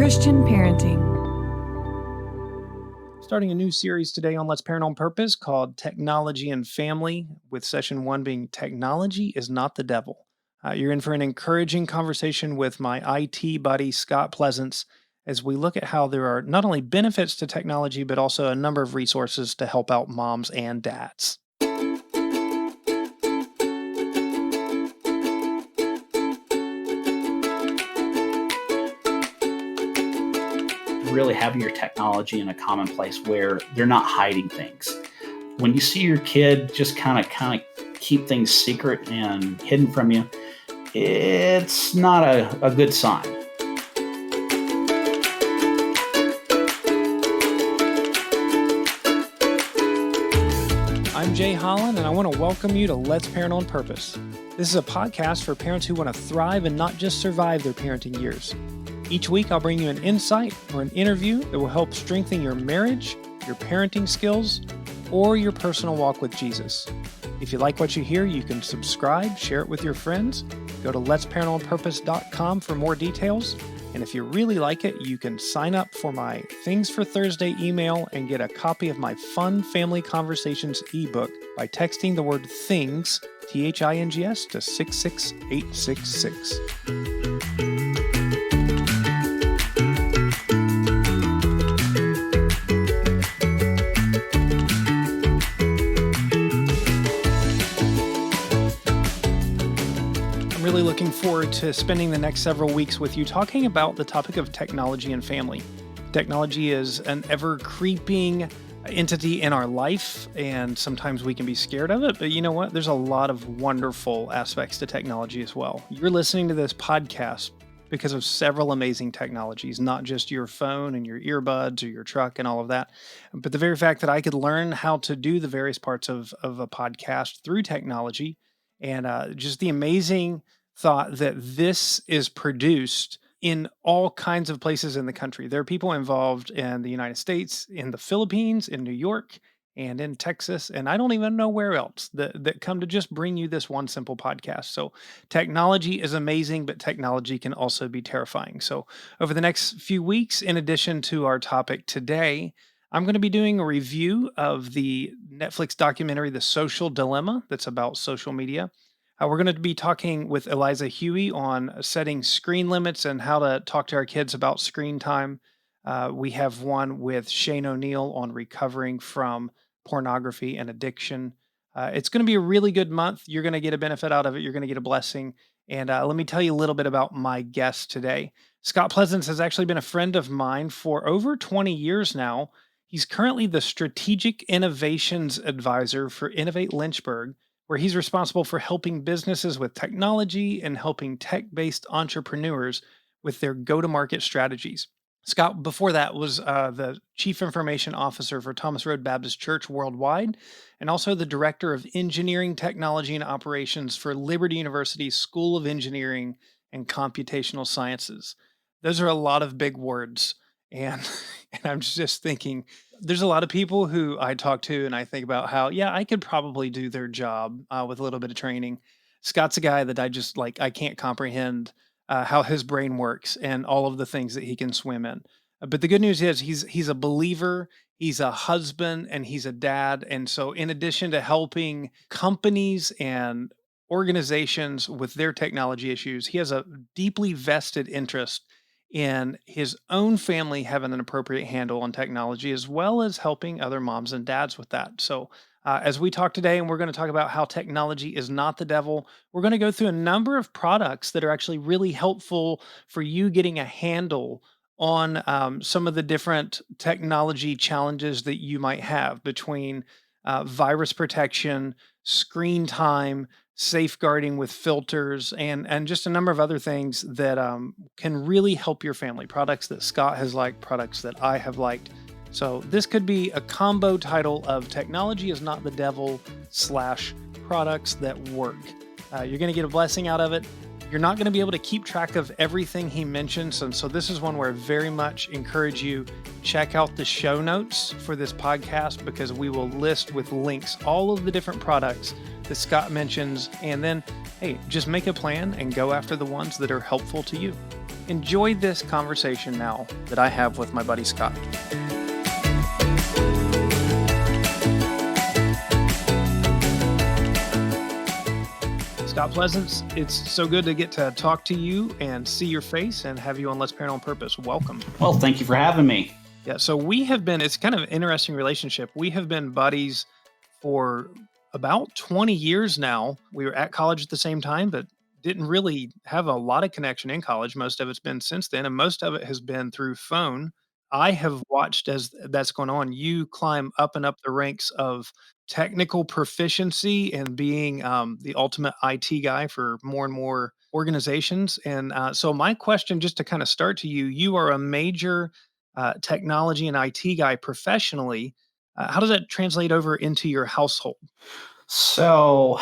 Christian Parenting. Starting a new series today on Let's Parent on Purpose called Technology and Family, with session 1 being Technology is Not the Devil. You're in for an encouraging conversation with my IT buddy, Scott Pleasance, as we look at how there are not only benefits to technology, but also a number of resources to help out moms and dads. Really having your technology in a common place where they're not hiding things. When you see your kid just kind of keep things secret and hidden from you, it's not a good sign. I'm Jay Holland, and I want to welcome you to Let's Parent on Purpose. This is a podcast for parents who want to thrive and not just survive their parenting years. Each week, I'll bring you an insight or an interview that will help strengthen your marriage, your parenting skills, or your personal walk with Jesus. If you like what you hear, you can subscribe, share it with your friends. Go to letsparentonpurpose.com for more details. And if you really like it, you can sign up for my Things for Thursday email and get a copy of my Fun Family Conversations ebook by texting the word THINGS, THINGS, to 66866. Really looking forward to spending the next several weeks with you talking about the topic of technology and family. Technology is an ever-creeping entity in our life, and sometimes we can be scared of it, but you know what? There's a lot of wonderful aspects to technology as well. You're listening to this podcast because of several amazing technologies, not just your phone and your earbuds or your truck and all of that, but the very fact that I could learn how to do the various parts of a podcast through technology, and just the amazing thought that this is produced in all kinds of places in the country. There are people involved in the United States, in the Philippines, in New York, and in Texas, and I don't even know where else that come to just bring you this one simple podcast. So technology is amazing, but technology can also be terrifying. So over the next few weeks, in addition to our topic today, I'm going to be doing a review of the Netflix documentary, The Social Dilemma, that's about social media. We're going to be talking with Eliza Huey on setting screen limits and how to talk to our kids about screen time. We have one with Shane O'Neill on recovering from pornography and addiction. It's going to be a really good month. You're going to get a benefit out of it. You're going to get a blessing. And let me tell you a little bit about my guest today. Scott Pleasance has actually been a friend of mine for over 20 years now. He's currently the Strategic Innovations Advisor for Innovate Lynchburg, where he's responsible for helping businesses with technology and helping tech-based entrepreneurs with their go-to-market strategies. Scott, before that, was the Chief Information Officer for Thomas Road Baptist Church Worldwide, and also the Director of Engineering, Technology, and Operations for Liberty University's School of Engineering and Computational Sciences. Those are a lot of big words, and I'm just thinking, there's a lot of people who I talk to and I think about how, yeah, I could probably do their job with a little bit of training. Scott's a guy that I can't comprehend how his brain works and all of the things that he can swim in. But the good news is he's a believer, he's a husband, and he's a dad. And so in addition to helping companies and organizations with their technology issues, he has a deeply vested interest in his own family having an appropriate handle on technology, as well as helping other moms and dads with that. So as we talk today, and we're going to talk about how technology is not the devil, we're going to go through a number of products that are actually really helpful for you getting a handle on some of the different technology challenges that you might have between virus protection, screen time, safeguarding with filters, and just a number of other things that can really help your family. Products that Scott has liked, products that I have liked. So this could be a combo title of Technology is Not the Devil / Products That Work. You're going to get a blessing out of it. You're not going to be able to keep track of everything he mentions, and so this is one where I very much encourage you check out the show notes for this podcast, because we will list with links all of the different products that Scott mentions, and then, hey, just make a plan and go after the ones that are helpful to you. Enjoy this conversation now that I have with my buddy Scott. Scott Pleasance, it's so good to get to talk to you and see your face and have you on Let's Parent on Purpose. Welcome. Well, thank you for having me. Yeah, so we have been, it's kind of an interesting relationship. We have been buddies for about 20 years now. We were at college at the same time, but didn't really have a lot of connection in college. Most of it's been since then, and most of it has been through phone. I have watched as that's going on, you climb up and up the ranks of technical proficiency and being the ultimate IT guy for more and more organizations. And so, my question, just to kind of start to you, you are a major technology and IT guy professionally. How does that translate over into your household? So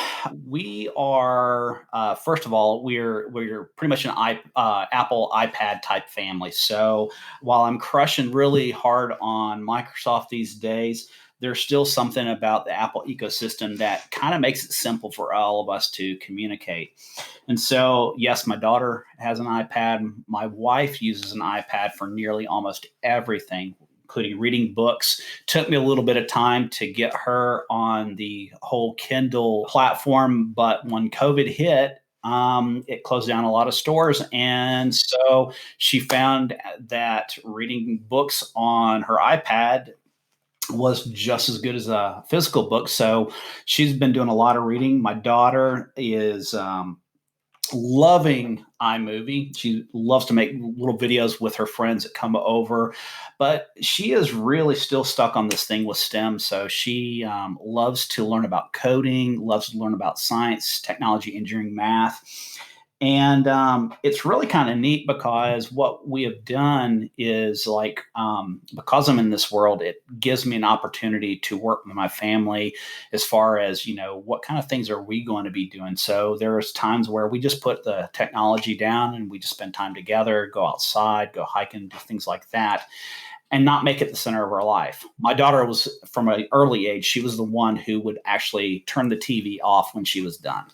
we are, first of all, we're pretty much an Apple iPad type family. So while I'm crushing really hard on Microsoft these days, there's still something about the Apple ecosystem that kind of makes it simple for all of us to communicate. And so, yes, my daughter has an iPad. My wife uses an iPad for nearly almost everything, including reading books. Took me a little bit of time to get her on the whole Kindle platform, but when COVID hit, it closed down a lot of stores. And so she found that reading books on her iPad was just as good as a physical book. So she's been doing a lot of reading. My daughter is loving iMovie. She loves to make little videos with her friends that come over, but she is really still stuck on this thing with STEM. So she loves to learn about coding, loves to learn about science, technology, engineering, math. And it's really kind of neat because what we have done is because I'm in this world, it gives me an opportunity to work with my family as far as, what kind of things are we going to be doing? So there's times where we just put the technology down and we just spend time together, go outside, go hiking, do things like that, and not make it the center of our life. My daughter was, from an early age, she was the one who would actually turn the TV off when she was done.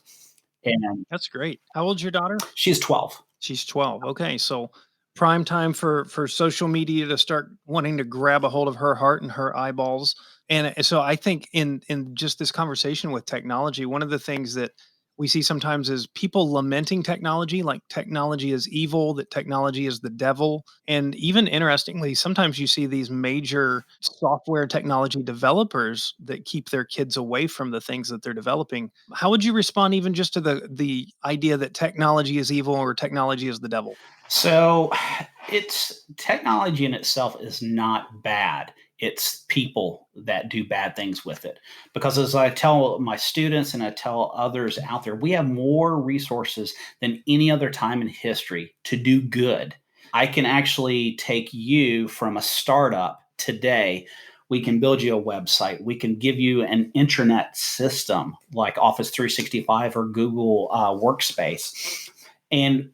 And That's great. How old's your daughter? she's 12. She's 12. Okay, so prime time for social media to start wanting to grab a hold of her heart and her eyeballs. And so I think in just this conversation with technology, one of the things that we see sometimes is people lamenting technology, like technology is evil, that technology is the devil. And even interestingly, sometimes you see these major software technology developers that keep their kids away from the things that they're developing. How would you respond even just to the idea that technology is evil or technology is the devil? So it's technology in itself is not bad. It's people that do bad things with it. Because as I tell my students and I tell others out there, we have more resources than any other time in history to do good. I can actually take you from a startup today. We can build you a website. We can give you an intranet system like Office 365 or Google Workspace. And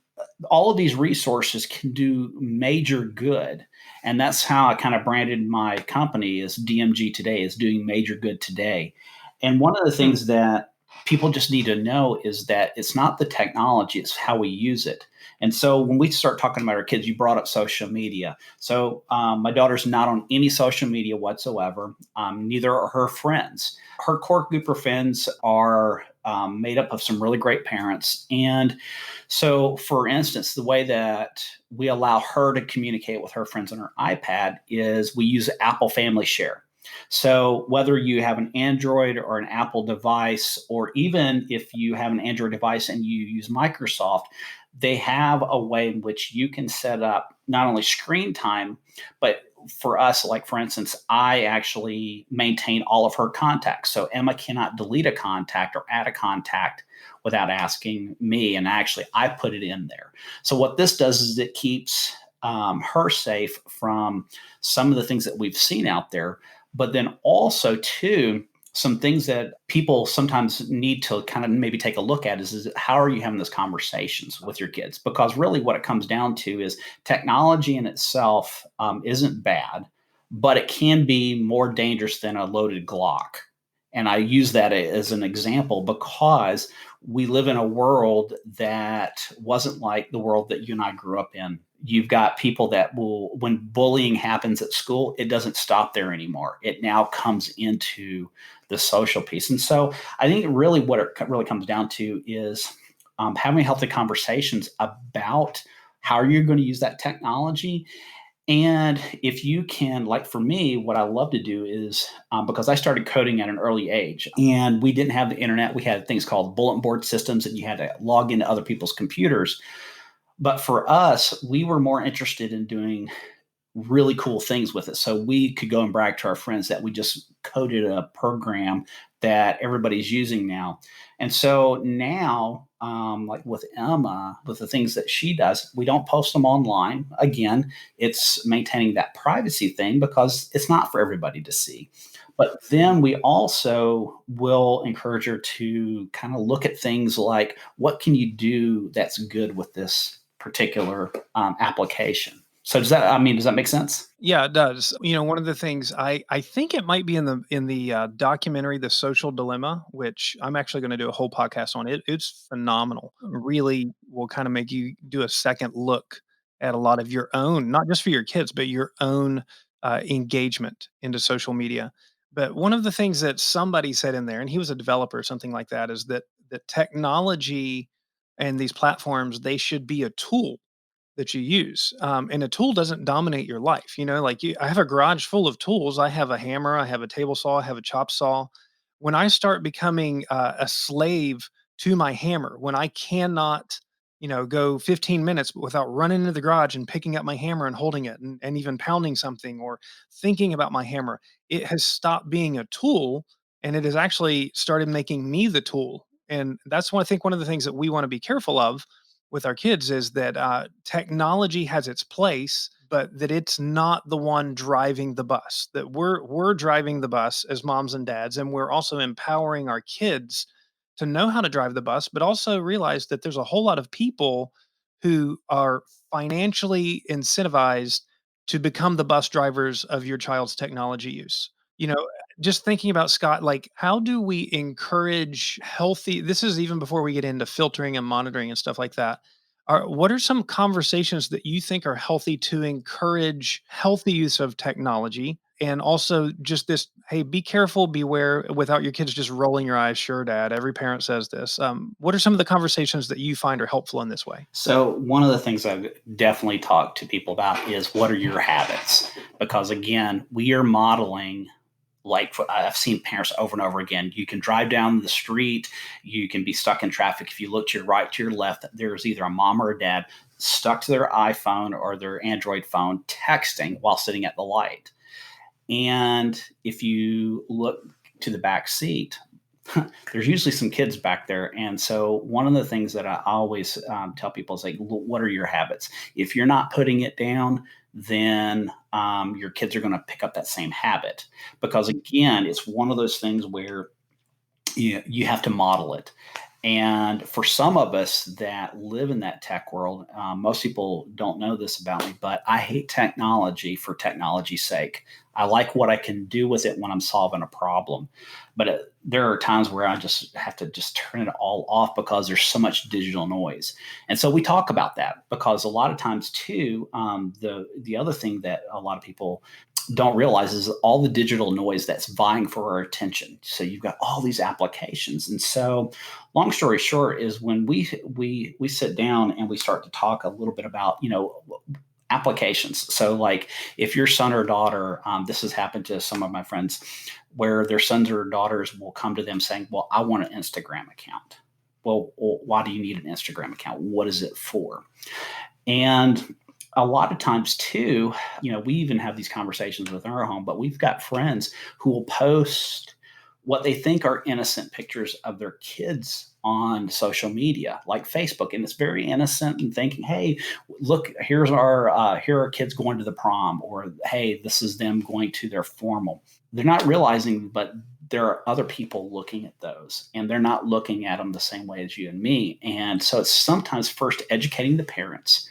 all of these resources can do major good. And that's how I kind of branded my company as DMG Today, is doing major good today. And one of the things that people just need to know is that it's not the technology, it's how we use it. And so when we start talking about our kids, you brought up social media. So my daughter's not on any social media whatsoever. Neither are her friends. Her core group of friends are made up of some really great parents. And so, for instance, the way that we allow her to communicate with her friends on her iPad is we use Apple Family Share. So whether you have an Android or an Apple device, or even if you have an Android device and you use Microsoft, they have a way in which you can set up not only screen time, but for us, like for instance, I actually maintain all of her contacts. So Emma cannot delete a contact or add a contact without asking me. And actually, I put it in there. So what this does is it keeps her safe from some of the things that we've seen out there. But then also, too, some things that people sometimes need to kind of maybe take a look at is how are you having those conversations with your kids? Because really what it comes down to is technology in itself isn't bad, but it can be more dangerous than a loaded Glock. And I use that as an example because we live in a world that wasn't like the world that you and I grew up in. You've got people that will, when bullying happens at school, it doesn't stop there anymore. It now comes into the social piece. And so I think really what it really comes down to is having healthy conversations about how you're going to use that technology. And if you can, like for me, what I love to do is because I started coding at an early age and we didn't have the internet, we had things called bulletin board systems and you had to log into other people's computers. But for us, we were more interested in doing really cool things with it. So we could go and brag to our friends that we just coded a program that everybody's using now. And so now, like with Emma, with the things that she does, we don't post them online. Again, it's maintaining that privacy thing because it's not for everybody to see. But then we also will encourage her to kind of look at things like what can you do that's good with this particular application. So does that make sense? Yeah, it does. One of the things I think it might be in the documentary The Social Dilemma, which I'm actually going to do a whole podcast on. It's phenomenal. Really will kind of make you do a second look at a lot of your own, not just for your kids, but your own engagement into social media. But one of the things that somebody said in there, and he was a developer or something like that, is that technology and these platforms, they should be a tool that you use. And a tool doesn't dominate your life. I have a garage full of tools. I have a hammer, I have a table saw, I have a chop saw. When I start becoming a slave to my hammer, when I cannot, go 15 minutes without running into the garage and picking up my hammer and holding it and even pounding something or thinking about my hammer, it has stopped being a tool and it has actually started making me the tool. And that's I think one of the things that we want to be careful of with our kids is that technology has its place, but that it's not the one driving the bus. That we're driving the bus as moms and dads, and we're also empowering our kids to know how to drive the bus, but also realize that there's a whole lot of people who are financially incentivized to become the bus drivers of your child's technology use. You know, just thinking about Scott, like how do we encourage healthy, this is even before we get into filtering and monitoring and stuff like that. What are some conversations that you think are healthy to encourage healthy use of technology? And also just this, hey, be careful, beware, without your kids just rolling your eyes. Sure, dad. Every parent says this. What are some of the conversations that you find are helpful in this way? So one of the things I've definitely talked to people about is what are your habits? Because again, we are modeling like I've seen parents over and over again. You can drive down the street, you can be stuck in traffic. If you look to your right, to your left, there's either a mom or a dad stuck to their iPhone or their Android phone texting while sitting at the light. And if you look to the back seat, there's usually some kids back there. And so one of the things that I always tell people is like, what are your habits? If you're not putting it down, then your kids are going to pick up that same habit. Because again, it's one of those things where you have to model it. And for some of us that live in that tech world, most people don't know this about me, but I hate technology for technology's sake. I like what I can do with it when I'm solving a problem. But there are times where I just have to just turn it all off because there's so much digital noise. And so we talk about that because a lot of times too, the other thing that a lot of people don't realize is all the digital noise that's vying for our attention. So you've got all these applications. And so long story short is when we sit down and we start to talk a little bit about, applications. So like if your son or daughter, this has happened to some of my friends where their sons or daughters will come to them saying, well, I want an Instagram account. Well, why do you need an Instagram account? What is it for? And a lot of times too, we even have these conversations within our home, but we've got friends who will post what they think are innocent pictures of their kids on social media, like Facebook, and it's very innocent and thinking, "Hey, look, here are kids going to the prom," or "Hey, this is them going to their formal." They're not realizing, but there are other people looking at those, and they're not looking at them the same way as you and me. And so it's sometimes first educating the parents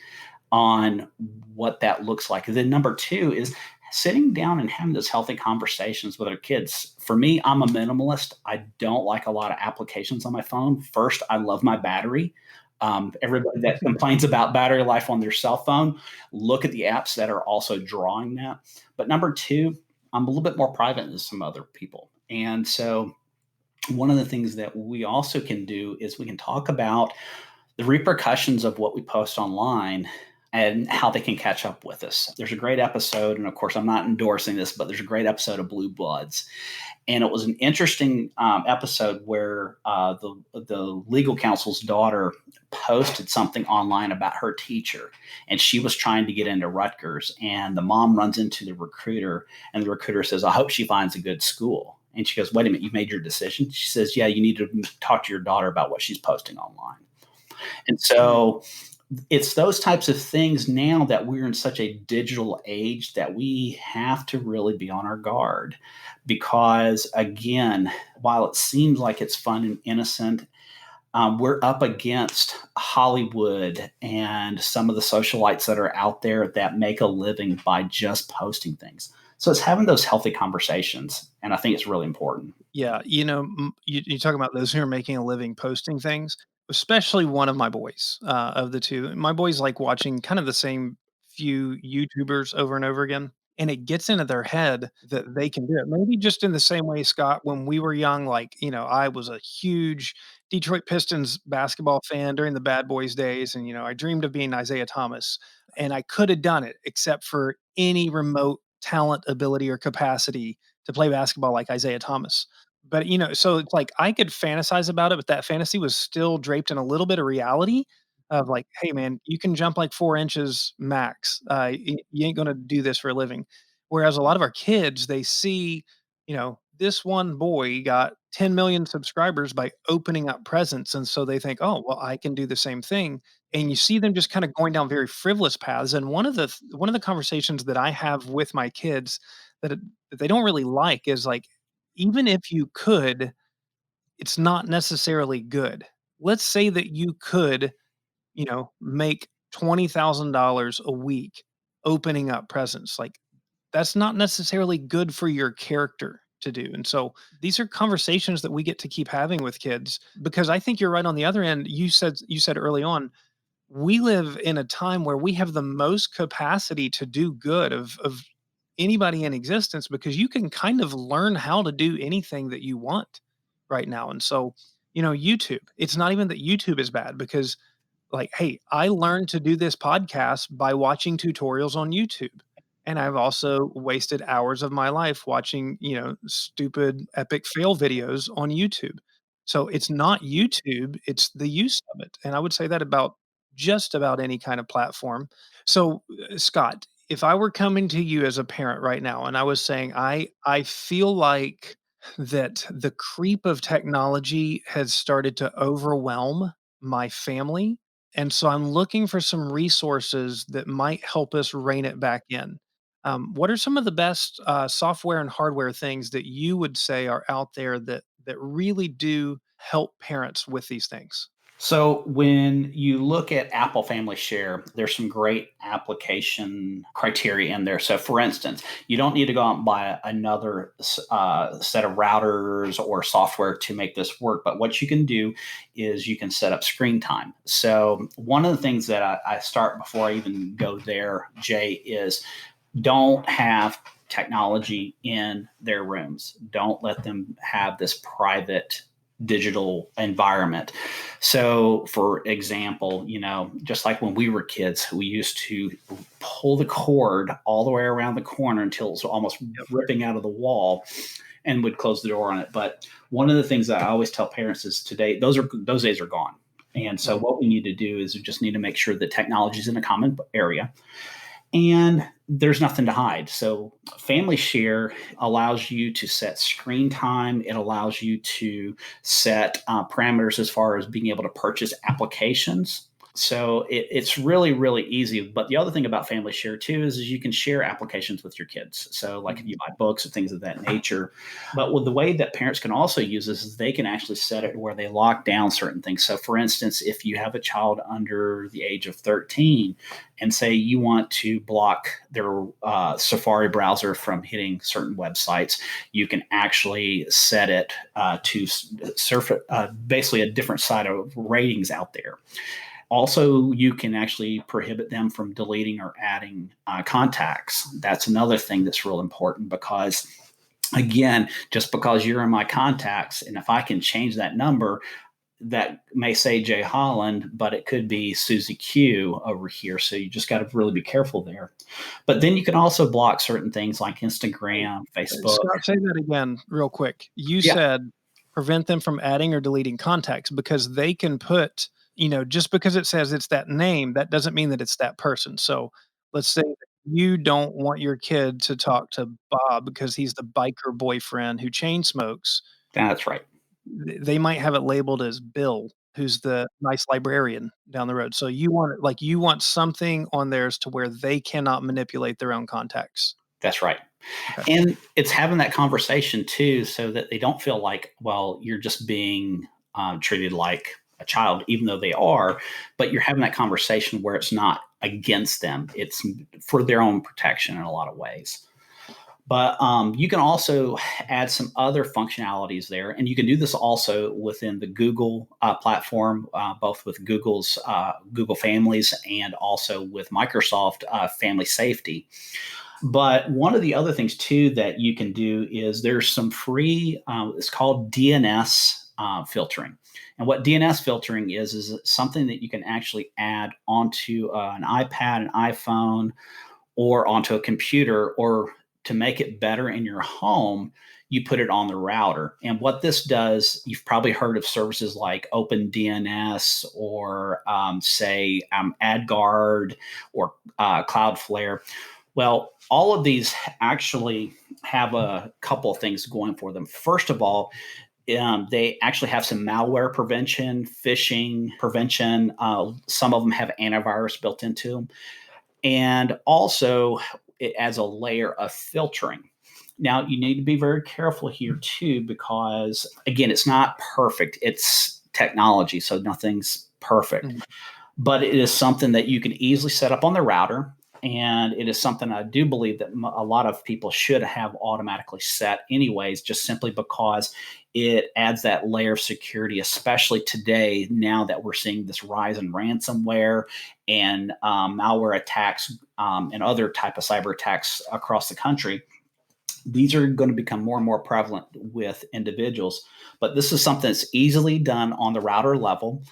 on what that looks like. And then number two is sitting down and having those healthy conversations with our kids. For me, I'm a minimalist. I don't like a lot of applications on my phone. First, I love my battery. Everybody that complains about battery life on their cell phone, look at the apps that are also drawing that. But number two, I'm a little bit more private than some other people. And so one of the things that we also can do is we can talk about the repercussions of what we post online and how they can catch up with us. There's a great episode, and of course, I'm not endorsing this, but there's a great episode of Blue Bloods, and it was an interesting episode where the legal counsel's daughter posted something online about her teacher, and she was trying to get into Rutgers, and the mom runs into the recruiter, and the recruiter says, "I hope she finds a good school." And she goes, "Wait a minute, you made your decision?" She says, "Yeah, you need to talk to your daughter about what she's posting online." And so it's those types of things now that we're in such a digital age that we have to really be on our guard because, again, while it seems like it's fun and innocent, we're up against Hollywood and some of the socialites that are out there that make a living by just posting things. So it's having those healthy conversations, and I think it's really important. Yeah, you talk about those who are making a living posting things, especially one of my boys, of the 2. My boys like watching kind of the same few YouTubers over and over again, and it gets into their head that they can do it. Maybe just in the same way, Scott, when we were young, like, I was a huge Detroit Pistons basketball fan during the Bad Boys days, and, I dreamed of being Isaiah Thomas, and I could have done it except for any remote talent, ability, or capacity to play basketball like Isaiah Thomas. But, so it's like I could fantasize about it, but that fantasy was still draped in a little bit of reality of like, "Hey, man, you can jump like 4 inches max. You ain't gonna do this for a living." Whereas a lot of our kids, they see, this one boy got 10 million subscribers by opening up presents, and so they think, "Oh, well, I can do the same thing." And you see them just kinda going down very frivolous paths, and one of the conversations that I have with my kids that that they don't really like is like, even if you could, it's not necessarily good. Let's say that you could, make $20,000 a week opening up presents. Like, that's not necessarily good for your character to do. And so these are conversations that we get to keep having with kids because I think you're right on the other end. You said early on, we live in a time where we have the most capacity to do good of anybody in existence because you can kind of learn how to do anything that you want right now. And so, YouTube, it's not even that YouTube is bad because like, hey, I learned to do this podcast by watching tutorials on YouTube. And I've also wasted hours of my life watching, stupid epic fail videos on YouTube. So it's not YouTube, it's the use of it. And I would say that about just about any kind of platform. So, Scott, if I were coming to you as a parent right now and I was saying, I feel like that the creep of technology has started to overwhelm my family, and so I'm looking for some resources that might help us rein it back in. What are some of the best software and hardware things that you would say are out there that really do help parents with these things? So when you look at Apple Family Share, there's some great application criteria in there. So for instance, you don't need to go out and buy another set of routers or software to make this work. But what you can do is you can set up screen time. So one of the things that I start before I even go there, Jay, is don't have technology in their rooms. Don't let them have this private digital environment. So, for example, just like when we were kids, we used to pull the cord all the way around the corner until it was almost Yep. ripping out of the wall and would close the door on it. But one of the things that I always tell parents is today, those days are gone. And so Mhm. what we need to do is we just need to make sure that technology is in a common area and there's nothing to hide. So, Family Share allows you to set screen time. It allows you to set parameters as far as being able to purchase applications. So it's really, really easy. But the other thing about Family Share too is you can share applications with your kids. So like if you buy books or things of that nature. But with the way that parents can also use this is they can actually set it where they lock down certain things. So for instance, if you have a child under the age of 13 and say you want to block their Safari browser from hitting certain websites, you can actually set it to surf basically a different side of ratings out there. Also, you can actually prohibit them from deleting or adding contacts. That's another thing that's real important because, again, just because you're in my contacts, and if I can change that number, that may say Jay Holland, but it could be Susie Q over here. So you just got to really be careful there. But then you can also block certain things like Instagram, Facebook. Scott, say that again real quick. You Yeah, said prevent them from adding or deleting contacts because they can put, just because it says it's that name, that doesn't mean that it's that person. So let's say that you don't want your kid to talk to Bob because he's the biker boyfriend who chain smokes. that's right. They might have it labeled as Bill, who's the nice librarian down the road. So you want something on theirs to where they cannot manipulate their own contacts. That's right. Okay. And it's having that conversation too, so that they don't feel like, well, you're just being treated like a child, even though they are, but you're having that conversation where it's not against them. It's for their own protection in a lot of ways. But you can also add some other functionalities there. And you can do this also within the Google platform, both with Google's Google Families and also with Microsoft Family Safety. But one of the other things too that you can do is there's some free, it's called DNS filtering. And what DNS filtering is something that you can actually add onto an iPad, an iPhone, or onto a computer, or to make it better in your home, you put it on the router. And what this does, you've probably heard of services like OpenDNS or say AdGuard or Cloudflare. Well, all of these actually have a couple of things going for them. First of all, they actually have some malware prevention, phishing prevention. Some of them have antivirus built into them. And also, it adds a layer of filtering. Now, you need to be very careful here too, because again, it's not perfect. It's technology, so nothing's perfect. Mhm. But it is something that you can easily set up on the router. And it is something I do believe that a lot of people should have automatically set anyways, just simply because it adds that layer of security, especially today, now that we're seeing this rise in ransomware and malware attacks and other type of cyber attacks across the country. These are going to become more and more prevalent with individuals. But this is something that's easily done on the router level.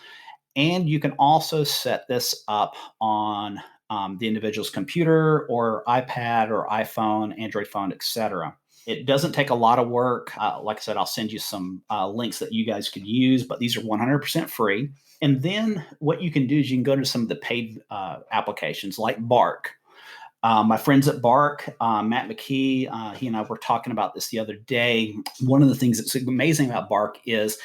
And you can also set this up on the individual's computer or iPad or iPhone, Android phone, etc. It doesn't take a lot of work. Like I said, I'll send you some links that you guys could use, but these are 100% free. And then what you can do is you can go to some of the paid applications like Bark. My friends at Bark, Matt McKee, he and I were talking about this the other day. One of the things that's amazing about Bark is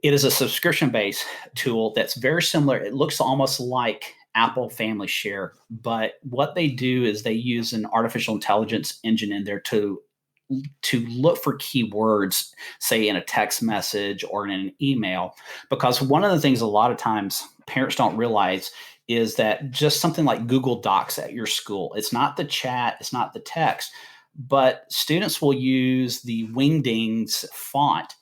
it is a subscription-based tool that's very similar. It looks almost like Apple Family Share, but what they do is they use an artificial intelligence engine in there to look for keywords, say in a text message or in an email. Because one of the things a lot of times parents don't realize is that just something like Google Docs at your school, it's not the chat, it's not the text, but students will use the Wingdings font,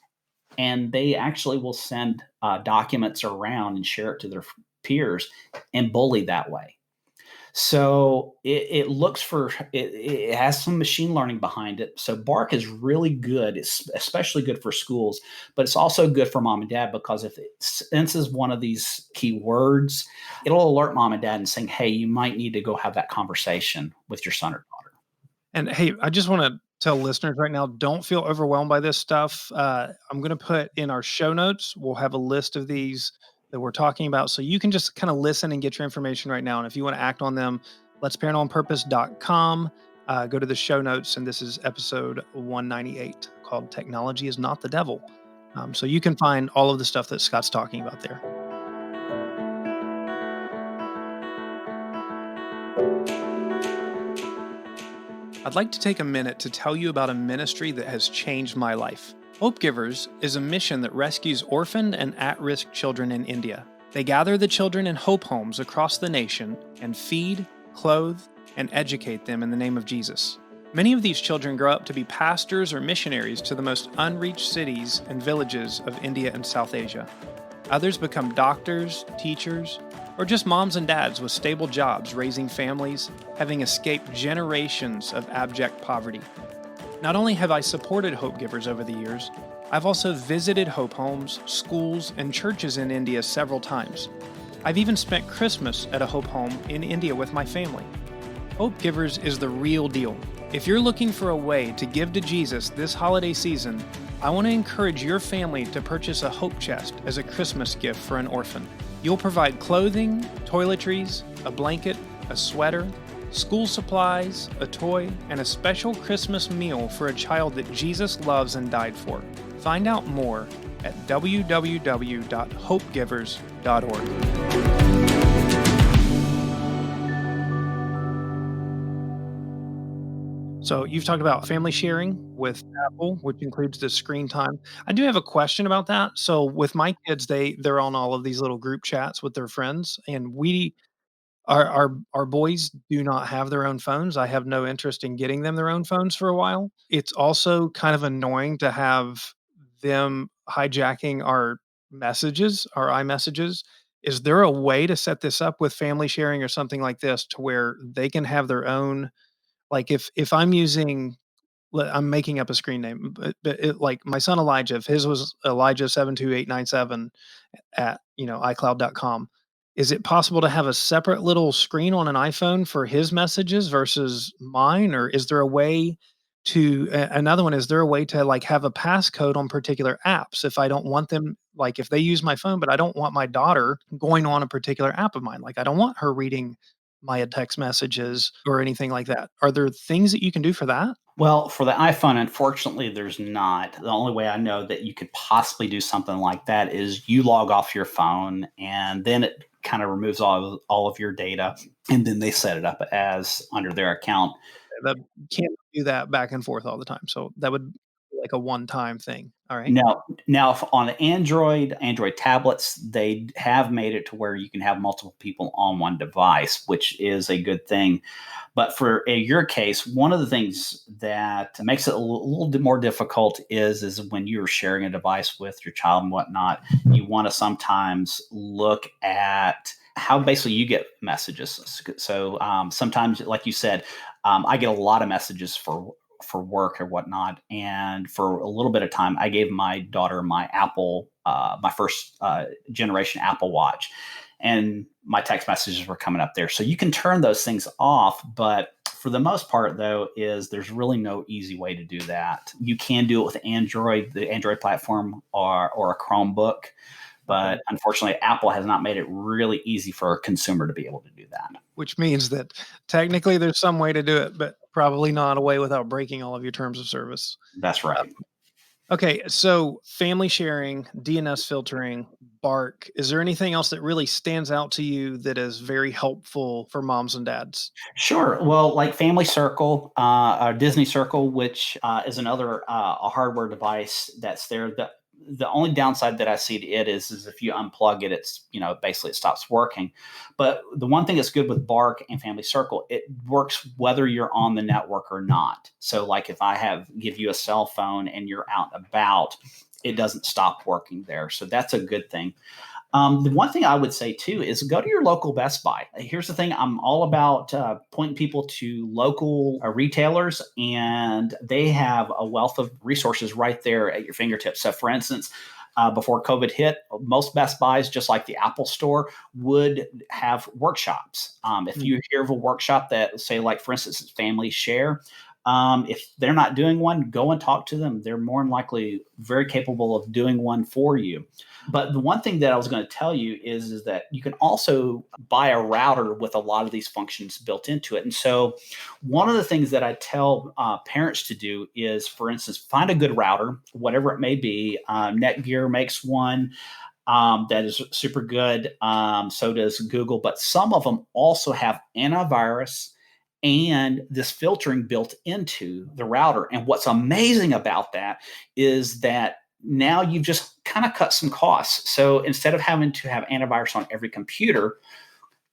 and they actually will send documents around and share it to their peers and bully that way. So it looks for it has some machine learning behind it. So Bark is really good. It's especially good for schools, but it's also good for mom and dad because if it senses one of these keywords, it'll alert mom and dad and saying, "Hey, you might need to go have that conversation with your son or daughter." And hey, I just want to tell listeners right now, don't feel overwhelmed by this stuff. I'm going to put in our show notes, we'll have a list of these that we're talking about. So you can just kind of listen and get your information right now. And if you want to act on them, let's parentonpurpose.com. Go to the show notes. And this is episode 198 called Technology is Not the Devil. So you can find all of the stuff that Scott's talking about there. I'd like to take a minute to tell you about a ministry that has changed my life. Hope Givers is a mission that rescues orphaned and at-risk children in India. They gather the children in hope homes across the nation and feed, clothe, and educate them in the name of Jesus. Many of these children grow up to be pastors or missionaries to the most unreached cities and villages of India and South Asia. Others become doctors, teachers, or just moms and dads with stable jobs raising families, having escaped generations of abject poverty. Not only have I supported Hope Givers over the years, I've also visited Hope homes, schools, and churches in India several times. I've even spent Christmas at a Hope home in India with my family. Hope Givers is the real deal. If you're looking for a way to give to Jesus this holiday season, I want to encourage your family to purchase a Hope Chest as a Christmas gift for an orphan. You'll provide clothing, toiletries, a blanket, a sweater, school supplies, a toy, and a special Christmas meal for a child that Jesus loves and died for. Find out more at www.hopegivers.org. So you've talked about family sharing with Apple, which includes the screen time. I do have a question about that. So with my kids, they're on all of these little group chats with their friends, and our boys do not have their own phones. I have no interest in getting them their own phones for a while. It's also kind of annoying to have them hijacking our messages, our iMessages. Is there a way to set this up with family sharing or something like this to where they can have their own, like if I'm using, I'm making up a screen name, but like my son Elijah, if his was Elijah72897 at iCloud.com, is it possible to have a separate little screen on an iPhone for his messages versus mine, or is there a way to another one? Is there a way to like have a passcode on particular apps if I don't want them, like if they use my phone, but I don't want my daughter going on a particular app of mine, like I don't want her reading my text messages or anything like that. Are there things that you can do for that? Well, for the iPhone, unfortunately, there's not. The only way I know that you could possibly do something like that is you log off your phone and then it kind of removes all of your data. And then they set it up as under their account. That can't do that back and forth all the time. So that would be like a one-time thing. All right. Now, if on Android tablets, they have made it to where you can have multiple people on one device, which is a good thing. But for your case, one of the things that makes it a little bit more difficult is when you're sharing a device with your child and whatnot, you want to sometimes look at how basically you get messages. So sometimes, like you said, I get a lot of messages for work or whatnot. And for a little bit of time, I gave my daughter my my first generation Apple Watch, and my text messages were coming up there. So you can turn those things off, but for the most part, though, there's really no easy way to do that. You can do it with Android, the Android platform, or a Chromebook. But unfortunately, Apple has not made it really easy for a consumer to be able to do that. Which means that technically there's some way to do it, but probably not a way without breaking all of your terms of service. That's right. Okay, so family sharing, DNS filtering, Bark. Is there anything else that really stands out to you that is very helpful for moms and dads? Sure. Well, like Family Circle, or Disney Circle, which is another a hardware device that's there. The only downside that I see to it is if you unplug it, it's basically it stops working. But the one thing that's good with Bark and Family Circle, it works whether you're on the network or not. So, like if I give you a cell phone and you're out and about, it doesn't stop working there. So that's a good thing. The one thing I would say too is go to your local Best Buy. Here's the thing: I'm all about pointing people to local retailers, and they have a wealth of resources right there at your fingertips. So, for instance, before COVID hit, most Best Buys, just like the Apple Store, would have workshops. If you hear of a workshop that, say, like for instance, Family Share. If they're not doing one, go and talk to them. They're more than likely very capable of doing one for you. But the one thing that I was going to tell you is that you can also buy a router with a lot of these functions built into it. And so one of the things that I tell parents to do is, for instance, find a good router, whatever it may be. Netgear makes one. that is super good. So does Google, but some of them also have antivirus and this filtering built into the router. And what's amazing about that is that now you've just kind of cut some costs. So instead of having to have antivirus on every computer,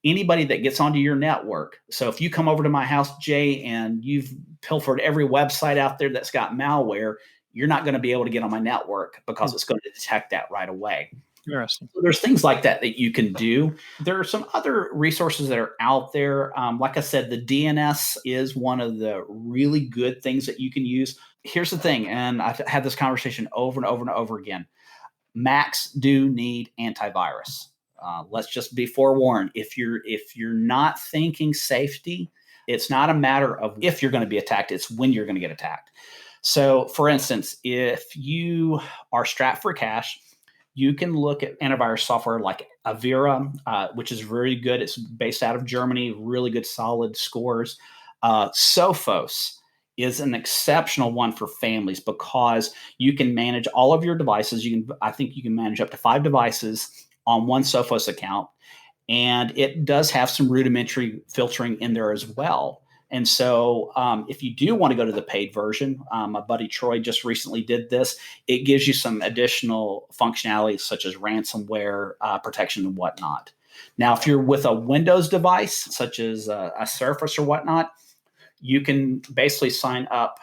anybody that gets onto your network. So if you come over to my house, Jay, and you've pilfered every website out there that's got malware, you're not going to be able to get on my network because Hmm, it's going to detect that right away. interesting. So there's things like that that you can do. There are some other resources that are out there. Like I said, the DNS is one of the really good things that you can use. Here's the thing, and I've had this conversation over and over and over again. Macs do need antivirus. Let's just be forewarned. If you're not thinking safety, it's not a matter of if you're going to be attacked; it's when you're going to get attacked. So, for instance, if you are strapped for cash, you can look at antivirus software like Avira, which is very good. It's based out of Germany, really good, solid scores. Sophos is an exceptional one for families because you can manage all of your devices. I think you can manage up to 5 devices on one Sophos account, and it does have some rudimentary filtering in there as well. And so, if you do want to go to the paid version, my buddy Troy just recently did this. It gives you some additional functionality such as ransomware protection and whatnot. Now, if you're with a Windows device such as a Surface or whatnot, you can basically sign up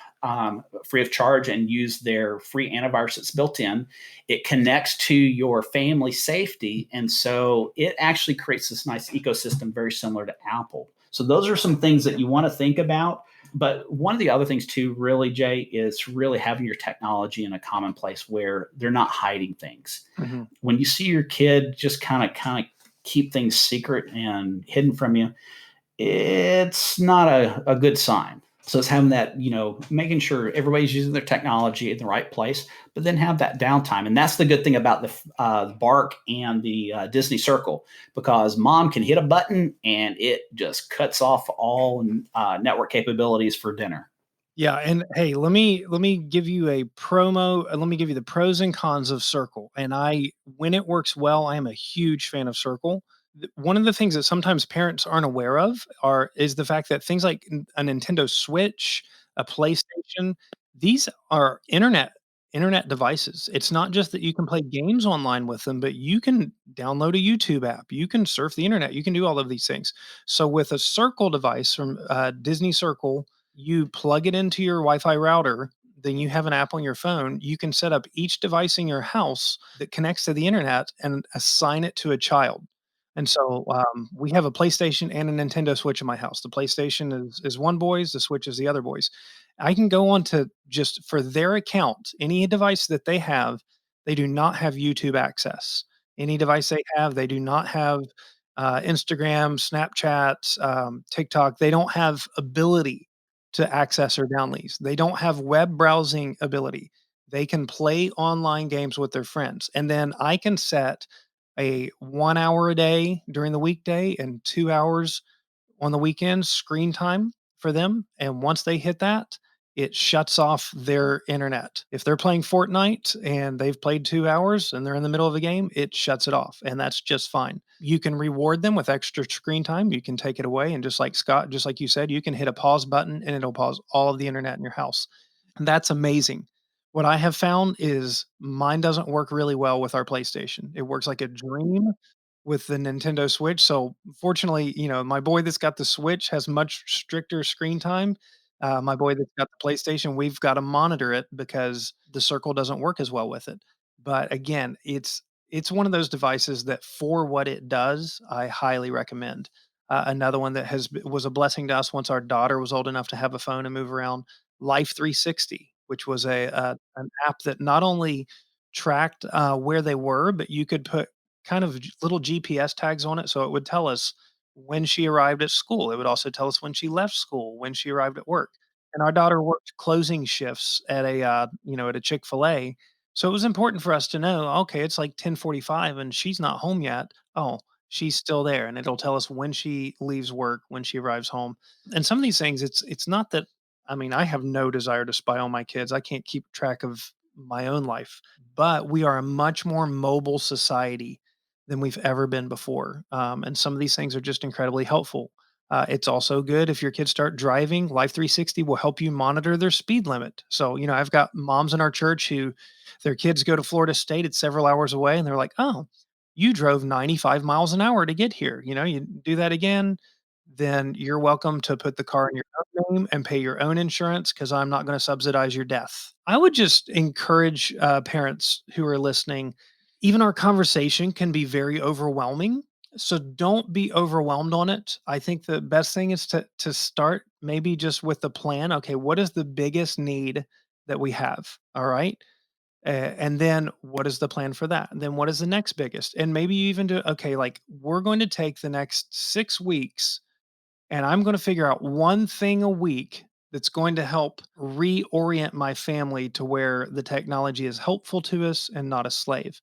free of charge and use their free antivirus that's built in. It connects to your family safety. And so it actually creates this nice ecosystem very similar to Apple. So those are some things that you want to think about. But one of the other things too, really, Jay, is really having your technology in a common place where they're not hiding things. Hmm. When you see your kid just kind of keep things secret and hidden from you, it's not a good sign. So it's having that, making sure everybody's using their technology in the right place, but then have that downtime. And that's the good thing about the Bark and the Disney Circle, because mom can hit a button and it just cuts off all network capabilities for dinner. Yeah, and hey, let me give you a promo. Let me give you the pros and cons of Circle. And when it works well, I am a huge fan of Circle. One of the things that sometimes parents aren't aware of is the fact that things like a Nintendo Switch, a PlayStation, these are internet devices. It's not just that you can play games online with them, but you can download a YouTube app, you can surf the internet, you can do all of these things. So with a Circle device from Disney Circle, you plug it into your Wi-Fi router, then you have an app on your phone. You can set up each device in your house that connects to the internet and assign it to a child. And so we have a PlayStation and a Nintendo Switch in my house. The PlayStation is one boy's, the Switch is the other boy's. I can go on to just for their account, any device that they have, they do not have YouTube access. Any device they have, they do not have Instagram, Snapchat, TikTok. They don't have ability to access or download these. They don't have web browsing ability. They can play online games with their friends. And then I can set a 1 hour a day during the weekday and 2 hours on the weekends screen time for them. And once they hit that, it shuts off their internet. If they're playing Fortnite and they've played 2 hours and they're in the middle of a game, it shuts it off. And that's just fine. You can reward them with extra screen time. You can take it away. And just like Scott, just like you said, you can hit a pause button and it'll pause all of the internet in your house. And that's amazing. What I have found is mine doesn't work really well with our PlayStation. It works like a dream with the Nintendo Switch. So fortunately, my boy that's got the Switch has much stricter screen time. My boy that's got the PlayStation, we've got to monitor it because the Circle doesn't work as well with it. But again, it's one of those devices that for what it does, I highly recommend. Another one that was a blessing to us once our daughter was old enough to have a phone and move around. Life 360, which was an app that not only tracked where they were, but you could put kind of little GPS tags on it, so it would tell us when she arrived at school. It would also tell us when she left school, when she arrived at work. And our daughter worked closing shifts at a Chick-fil-A, so it was important for us to know, okay, it's like 10:45 and she's not home yet. Oh, she's still there, and it'll tell us when she leaves work, when she arrives home. And some of these things, it's not that I mean, I have no desire to spy on my kids. I can't keep track of my own life. But we are a much more mobile society than we've ever been before. And some of these things are just incredibly helpful. It's also good if your kids start driving. Life 360 will help you monitor their speed limit. So, I've got moms in our church who their kids go to Florida State. It's several hours away. And they're like, oh, you drove 95 miles an hour to get here. You do that again, then you're welcome to put the car in your own name and pay your own insurance because I'm not going to subsidize your death. I would just encourage parents who are listening. Even our conversation can be very overwhelming. So don't be overwhelmed on it. I think the best thing is to start maybe just with the plan. Okay, what is the biggest need that we have? All right. And then what is the plan for that? And then what is the next biggest? And maybe you even do, okay, like we're going to take the next 6 weeks and I'm going to figure out one thing a week that's going to help reorient my family to where the technology is helpful to us and not a slave.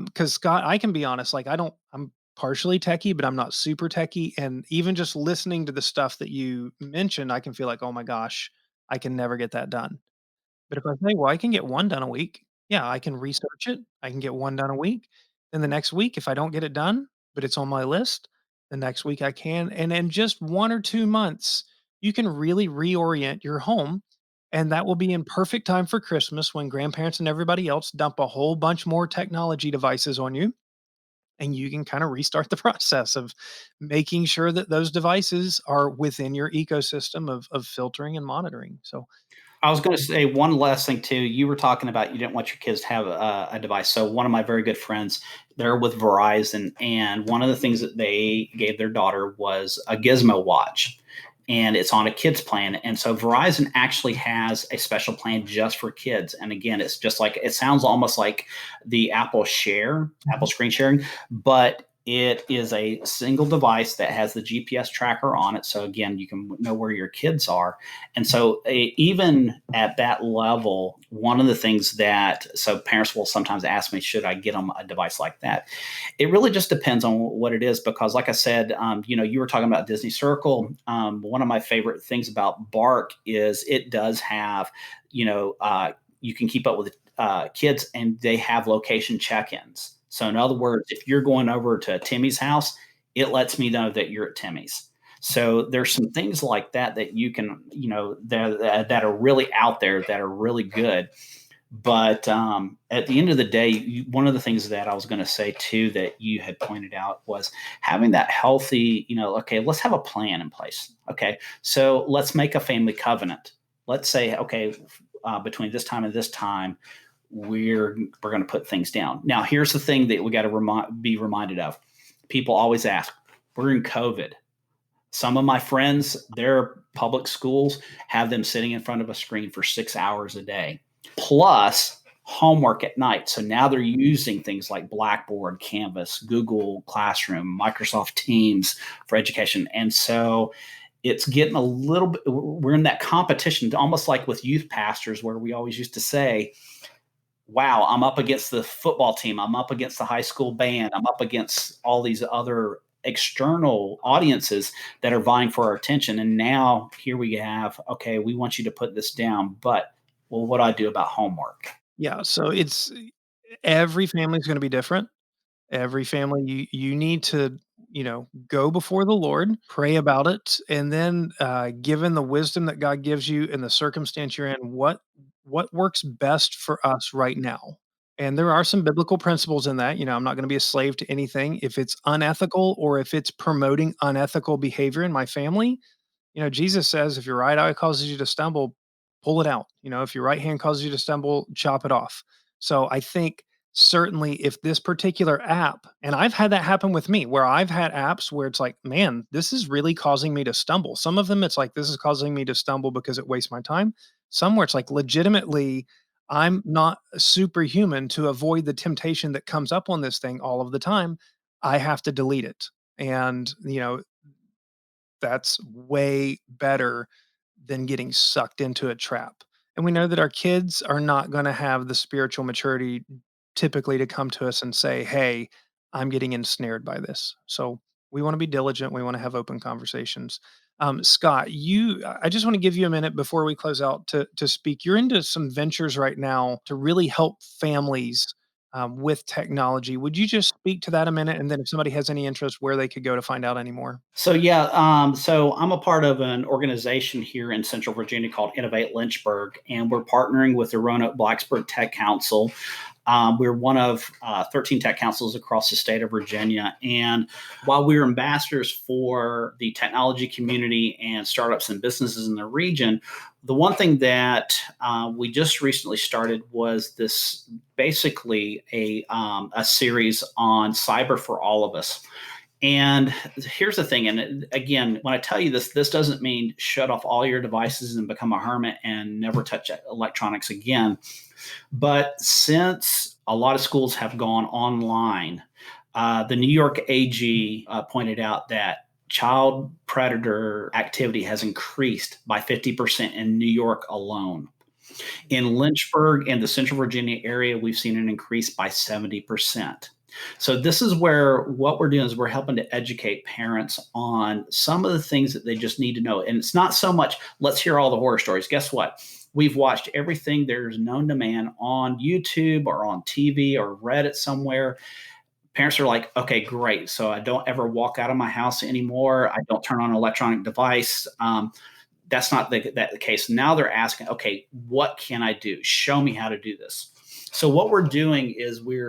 Because Scott, I can be honest, like I'm partially techie, but I'm not super techie. And even just listening to the stuff that you mentioned, I can feel like, oh my gosh, I can never get that done. But if I say, "Well, I can get 1 done a week," yeah, I can research it, I can get 1 done a week, then the next week, if I don't get it done, but it's on my list, the next week I can, and in just 1 or 2 months, you can really reorient your home, and that will be in perfect time for Christmas when grandparents and everybody else dump a whole bunch more technology devices on you, and you can kinda restart the process of making sure that those devices are within your ecosystem of filtering and monitoring, so I was going to say one last thing too. You were talking about you didn't want your kids to have a device. So one of my very good friends, they're with Verizon, and one of the things that they gave their daughter was a Gizmo watch, and it's on a kids plan. And so Verizon actually has a special plan just for kids. And again, it's just like it sounds almost like the Apple screen sharing, but it is a single device that has the GPS tracker on it. So again, you can know where your kids are. And so, even at that level, one of the things that so parents will sometimes ask me, should I get them a device like that? It really just depends on what it is, because, like I said, you were talking about Disney Circle. One of my favorite things about Bark is it does have, you can keep up with kids, and they have location check-ins. So, in other words, if you're going over to Timmy's house, it lets me know that you're at Timmy's. So there's some things like that that you can, that are really out there that are really good. But at the end of the day, one of the things that I was going to say too that you had pointed out was having that healthy, okay, let's have a plan in place. Okay, so let's make a family covenant. Let's say, okay, between this time and this time, we're going to put things down. Now, here's the thing that we got to be reminded of. People always ask, we're in COVID. Some of my friends, their public schools have them sitting in front of a screen for 6 hours a day, plus homework at night. So now they're using things like Blackboard, Canvas, Google Classroom, Microsoft Teams for education. And so it's getting a little bit, we're in that competition, almost like with youth pastors, where we always used to say, wow, I'm up against the football team. I'm up against the high school band. I'm up against all these other external audiences that are vying for our attention. And now here we have, okay, we want you to put this down, but well, what do I do about homework? yeah, so it's every family is gonna be different. Every family, you need to, go before the Lord, pray about it, and then, given the wisdom that God gives you and the circumstance you're in, what works best for us right now? And there are some biblical principles in that, I'm not gonna be a slave to anything. If it's unethical or if it's promoting unethical behavior in my family, Jesus says, if your right eye causes you to stumble, pull it out. If your right hand causes you to stumble, chop it off. So I think certainly if this particular app, and I've had that happen with me, where I've had apps where it's like, man, this is really causing me to stumble. Some of them, it's like, this is causing me to stumble because it wastes my time. Some where it's like, legitimately, I'm not superhuman to avoid the temptation that comes up on this thing all of the time. I have to delete it. And, that's way better than getting sucked into a trap. And we know that our kids are not gonna have the spiritual maturity typically to come to us and say, "Hey, I'm getting ensnared by this." So, we wanna be diligent, we wanna have open conversations. Scott, I just want to give you a minute before we close out to speak. You're into some ventures right now to really help families with technology. Would you just speak to that a minute? And then if somebody has any interest, where they could go to find out any more? So so I'm a part of an organization here in Central Virginia called Innovate Lynchburg, and we're partnering with the Roanoke Blacksburg Tech Council. We're one of 13 tech councils across the state of Virginia. And while we're ambassadors for the technology community and startups and businesses in the region, the one thing that we just recently started was this basically a series on cyber for all of us. And here's the thing. And again, when I tell you this, this doesn't mean shut off all your devices and become a hermit and never touch electronics again. But since a lot of schools have gone online, the New York AG pointed out that child predator activity has increased by 50% in New York alone. In Lynchburg and the Central Virginia area, we've seen an increase by 70%. So this is where what we're doing is we're helping to educate parents on some of the things that they just need to know. And it's not so much, let's hear all the horror stories. Guess what? We've watched everything there's known to man on YouTube or on TV or read it somewhere. Parents are like, okay, great. So I don't ever walk out of my house anymore. I don't turn on an electronic device. That's not the case. Now they're asking, okay, what can I do? Show me how to do this. So what we're doing is we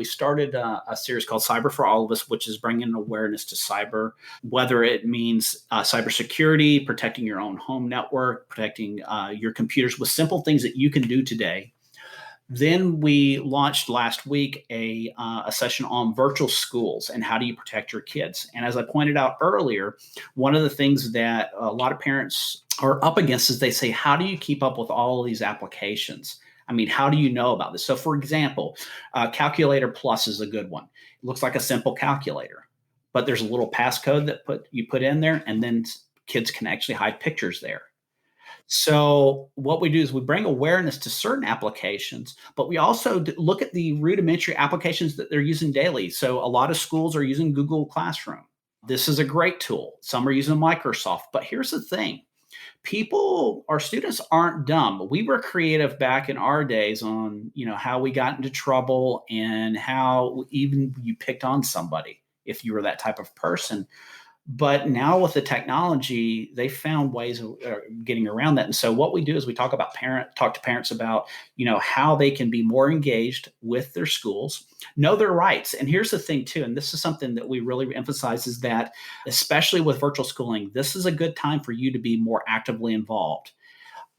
started a series called Cyber for All of Us, which is bringing awareness to cyber, whether it means cybersecurity, protecting your own home network, protecting your computers with simple things that you can do today. Then we launched last week a session on virtual schools and how do you protect your kids. And as I pointed out earlier, one of the things that a lot of parents are up against is they say, how do you keep up with all of these applications? I mean, how do you know about this? So, for example, Calculator Plus is a good one. It looks like a simple calculator, but there's a little passcode that you put in there, and then kids can actually hide pictures there. So, what we do is we bring awareness to certain applications, but we also look at the rudimentary applications that they're using daily. So, a lot of schools are using Google Classroom. This is a great tool. Some are using Microsoft. But here's the thing, our students aren't dumb. We were creative back in our days on, how we got into trouble and how even you picked on somebody if you were that type of person. But now with the technology, they found ways of getting around that. And so what we do is we talk to parents about, how they can be more engaged with their schools, know their rights. And here's the thing too, and this is something that we really emphasize, is that especially with virtual schooling, this is a good time for you to be more actively involved.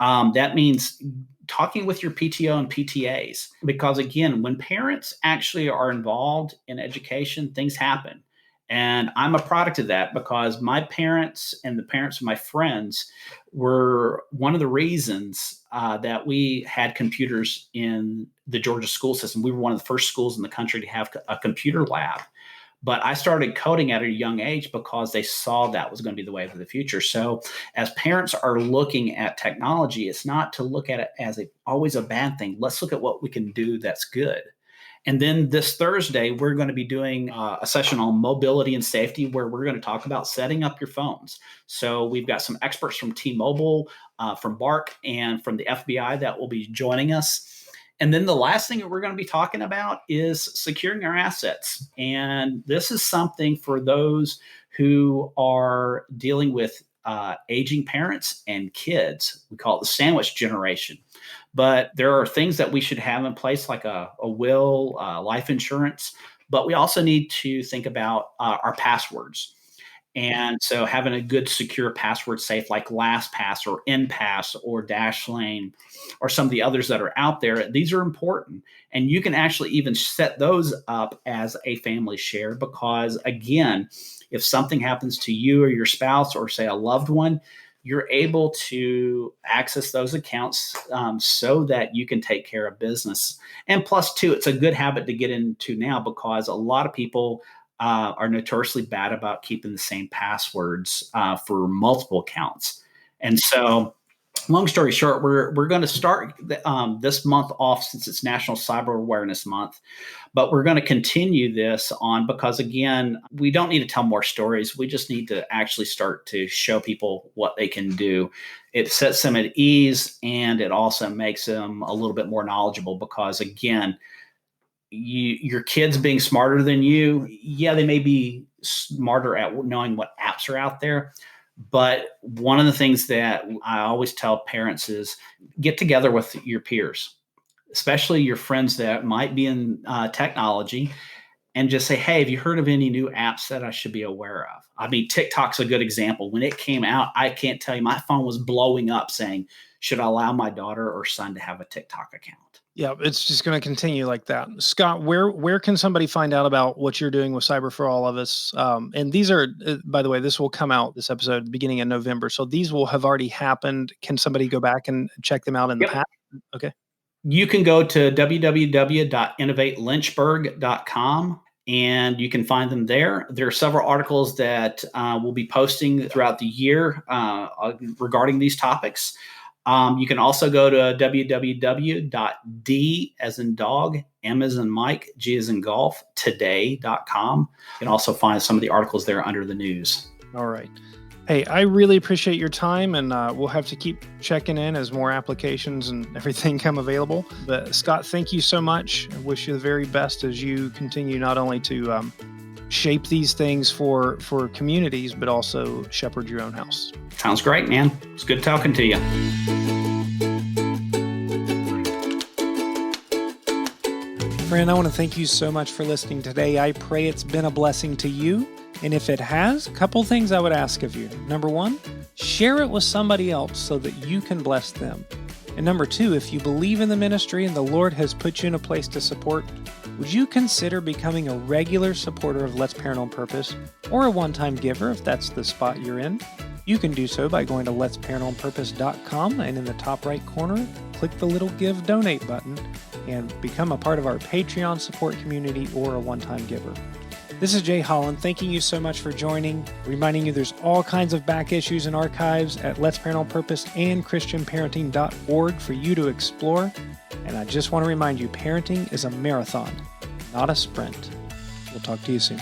That means talking with your PTO and PTAs, because again, when parents actually are involved in education, things happen. And I'm a product of that because my parents and the parents of my friends were one of the reasons that we had computers in the Georgia school system. We were one of the first schools in the country to have a computer lab. But I started coding at a young age because they saw that was going to be the way of the future. So as parents are looking at technology, it's not to look at it as always a bad thing. Let's look at what we can do that's good. And then this Thursday, we're going to be doing a session on mobility and safety where we're going to talk about setting up your phones. So we've got some experts from T-Mobile, from BARC, and from the FBI that will be joining us. And then the last thing that we're going to be talking about is securing our assets. And this is something for those who are dealing with aging parents and kids. We call it the sandwich generation. But there are things that we should have in place, like a will, life insurance. But we also need to think about our passwords. And so having a good secure password safe like LastPass or NPass or Dashlane or some of the others that are out there, these are important. And you can actually even set those up as a family share because, again, if something happens to you or your spouse or, say, a loved one, you're able to access those accounts so that you can take care of business. And plus, too, it's a good habit to get into now because a lot of people are notoriously bad about keeping the same passwords for multiple accounts. And so long story short, we're going to start this month off since it's National Cyber Awareness Month, but we're going to continue this on because, again, we don't need to tell more stories. We just need to actually start to show people what they can do. It sets them at ease, and it also makes them a little bit more knowledgeable because, again, your kids being smarter than you, yeah, they may be smarter at knowing what apps are out there. But one of the things that I always tell parents is get together with your peers, especially your friends that might be in technology, and just say, hey, have you heard of any new apps that I should be aware of? I mean, TikTok's a good example. When it came out, I can't tell you, my phone was blowing up saying, should I allow my daughter or son to have a TikTok account? Yeah, it's just going to continue like that. Scott, where can somebody find out about what you're doing with Cyber for All of Us? And these are, by the way, this will come out, this episode, beginning in November. So these will have already happened. Can somebody go back and check them out in the past? Okay. You can go to www.innovatelynchburg.com and you can find them there. There are several articles that we'll be posting throughout the year regarding these topics. You can also go to www.d as in dog, M as in Mike, G as in golf, today.com. You can also find some of the articles there under the news. All right. Hey, I really appreciate your time, and we'll have to keep checking in as more applications and everything come available. But Scott, thank you so much. I wish you the very best as you continue not only to shape these things for communities, but also shepherd your own house. Sounds great, man. It's good talking to you. Friend, I want to thank you so much for listening today. I pray it's been a blessing to you. And if it has, a couple things I would ask of you. Number one, share it with somebody else so that you can bless them. And number two, if you believe in the ministry and the Lord has put you in a place to support, would you consider becoming a regular supporter of Let's Parent on Purpose or a one-time giver if that's the spot you're in? You can do so by going to letsparentonpurpose.com and in the top right corner, click the little Give Donate button and become a part of our Patreon support community or a one-time giver. This is Jay Holland, thanking you so much for joining, reminding you there's all kinds of back issues and archives at Let's Parent on Purpose and ChristianParenting.org for you to explore. And I just want to remind you, parenting is a marathon, not a sprint. We'll talk to you soon.